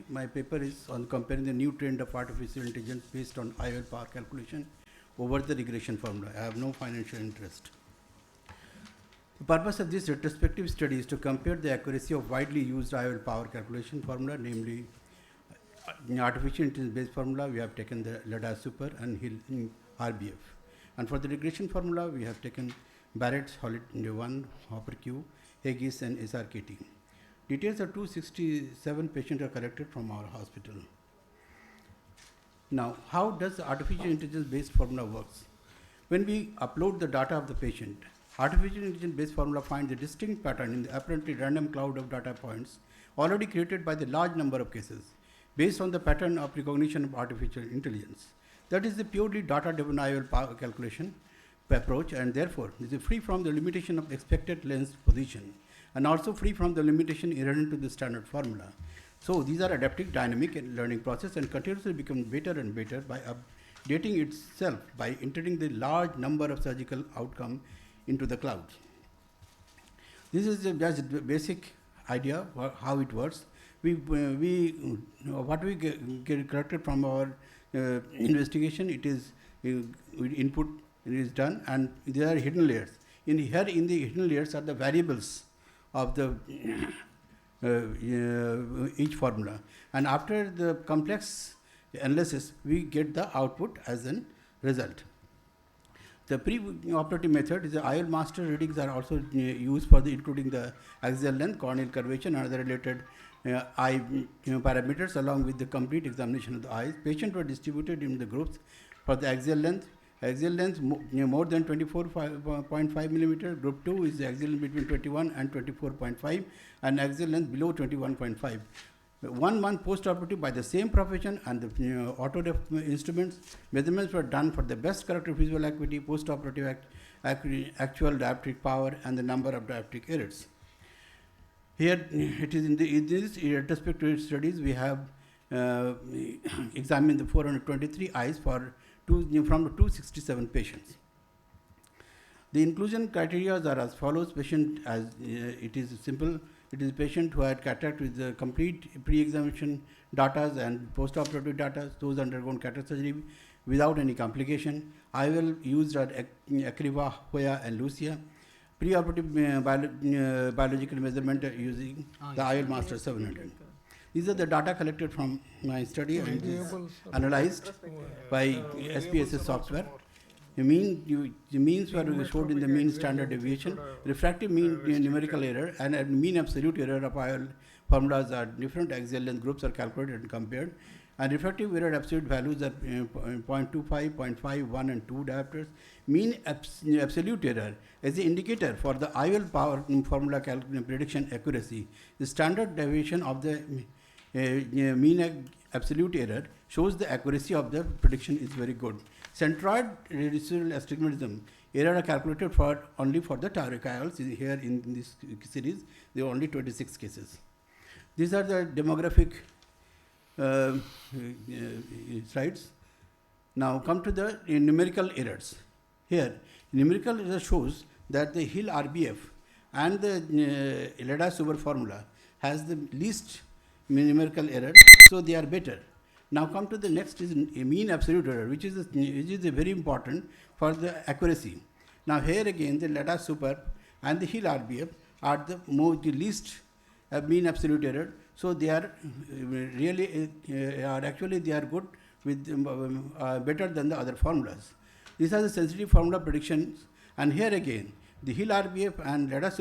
My paper is on comparing the new trend of artificial intelligence based on IOL power calculation over the regression formula. I have no financial interest. The purpose of this retrospective study is to compare the accuracy of widely used IOL power calculation formula, namely in artificial intelligence based formula we have taken the LADA super and Hill RBF. And for the regression formula we have taken Barrett's, Holland 1, Hopper Q, Haggis and SRKT. Details of 267 patients are collected from our hospital. Now, how does the artificial intelligence based formula works? When we upload the data of the patient, artificial intelligence based formula finds a distinct pattern in the apparently random cloud of data points already created by the large number of cases based on the pattern of recognition of artificial intelligence. That is the purely data-driven IOL power calculation approach, and therefore is free from the limitation of expected lens position and also free from the limitation inherent to the standard formula. So these are adaptive dynamic and learning process and continuously become better and better by updating itself by entering the large number of surgical outcome into the cloud. This is just the basic idea how it works. What we get collected from our investigation, it is input is done, and there are hidden layers. In the hidden layers are the variables of the each formula, and after the complex analysis we get the output as a result. The pre-operative method is the IOL master readings are also used for the including the axial length, corneal curvature and other related eye parameters along with the complete examination of the eyes. Patients were distributed in the groups for the axial length. Axial length more than 24.5 millimeter. Group 2 is the axial length between 21 and 24.5 and axial length below 21.5. 1 month post-operative by the same profession and the autoref instruments, measurements were done for the best corrected visual acuity, post-operative actual dioptric power and the number of dioptric errors. Here it is in these retrospective studies we have examined the 423 eyes from 267 patients. The inclusion criteria are as follows. Patient, as it is simple, it is a patient who had cataract with the complete pre-examination data and post-operative data, those undergone cataract surgery without any complication. IOL used are Acriva, Hoya and Lucia. Pre-operative biological measurement using the IOL Master 700. These are the data collected from my study and analyzed by SPSS software. The means were showed in the mean standard deviation, refractive mean numerical error, and mean absolute error of IOL formulas are different axial length groups are calculated and compared. And refractive error absolute values are 0.25, 0.5, 1 and 2 diopters. Mean absolute error as the indicator for the IOL power formula prediction accuracy. The standard deviation of the mean absolute error shows the accuracy of the prediction is very good. Centroid residual astigmatism error are calculated for only for the toric IOLs. Here in this series there are only 26 cases. These are the demographic slides. Now come to the numerical errors. Here numerical error shows that the Hill RBF and the LADA super formula has the least numerical error, so they are better. Now come to the next is mean absolute error, which is very important for the accuracy. Now here again the LADA super and the Hill RBF are the least mean absolute error, so they are really they are good with better than the other formulas. These are the sensitive formula predictions, and here again the Hill RBF and LADA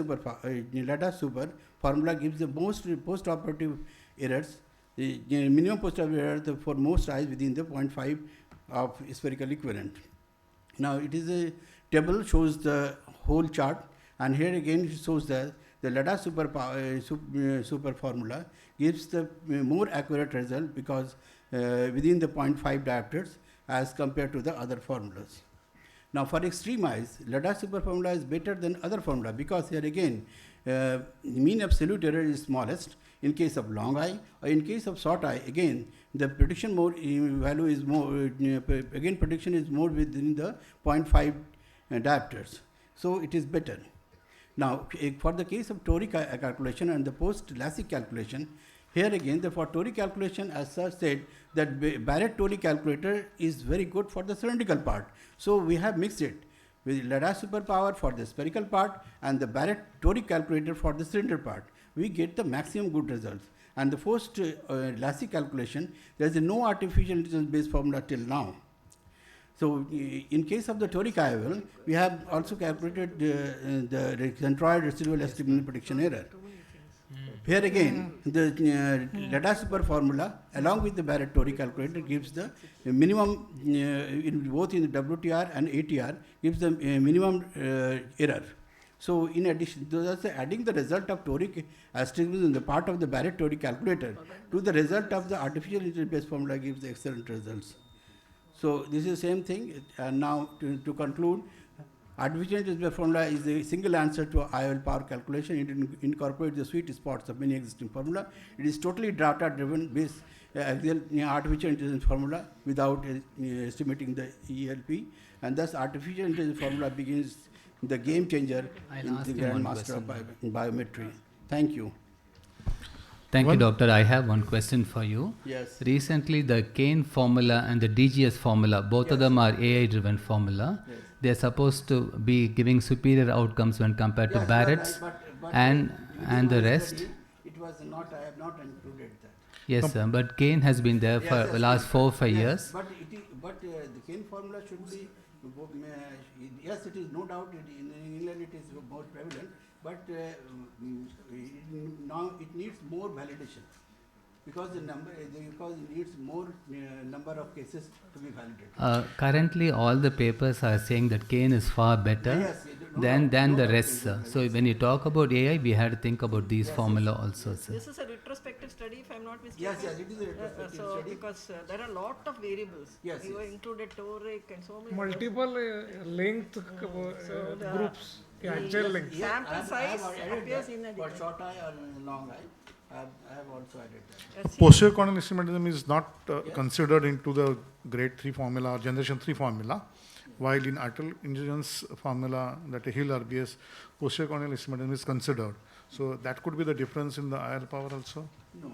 super formula gives the most post-operative errors. The minimum post-operative error for most eyes within the 0.5 of spherical equivalent. Now it is a table shows the whole chart, and here again it shows that the LADA super formula gives the more accurate result because within the 0.5 diopters as compared to the other formulas. Now for extreme eyes, LADA super formula is better than other formula because here again mean absolute error is smallest in case of long eye, or in case of short eye again the prediction value is more again prediction is more within the 0.5 diopters, so it is better. Now for the case of toric calculation and the post LASIK calculation, Here again, the for toric calculation, as sir said, that Barrett toric calculator is very good for the cylindrical part. So we have mixed it with LiDAR superpower for the spherical part and the Barrett toric calculator for the cylinder part. We get the maximum good results. And the first Lassie calculation, there is no artificial intelligence based formula till now. So in case of the toric IOL, we have also calculated the centroid residual estimate prediction error. Here again, the LiDAR super formula along with the Barrett toric calculator gives the minimum, in both in the WTR and ATR, gives the minimum error. So in addition, thus adding the result of toric astigmatism in the part of the Barrett toric calculator to the result of the artificial intelligence based formula gives the excellent results. So this is the same thing. And now to conclude, artificial intelligence formula is a single answer to IOL power calculation. It incorporates the sweet spots of many existing formula. It is totally data-driven based artificial intelligence formula without estimating the ELP, and thus artificial intelligence formula begins the game changer in the grandmaster of biometry. Thank you. Thank you, Doctor. I have one question for you. Yes. Recently, the Kane formula and the DGS formula, both of them are AI-driven formula. Yes. They are supposed to be giving superior outcomes when compared to Barrett's but and the rest. Study, it was not. I have not included that. Yes, sir. But Kane has been there for the last 4 or 5 years. But the Kane formula should be. Yes, it is no doubt. In England, it is more prevalent. But now it needs more validation because it needs more number of cases to be validated. Currently, all the papers are saying that Kane is far better than the rest, sir. So when you talk about AI, we had to think about these formula also, sir. This is a retrospective study, if I'm not mistaken. Yes, it is a retrospective study. Because there are a lot of variables. Yes, You included toric and so many. Multiple length groups, axial length. Sample size appears in a for short eye or long eye. I have also added that. Posterior corneal astigmatism is not considered into the grade 3 formula or generation 3 formula, while in arterial intelligence formula, that Hill RBS, posterior corneal astigmatism is considered. So that could be the difference in the IR power also? No.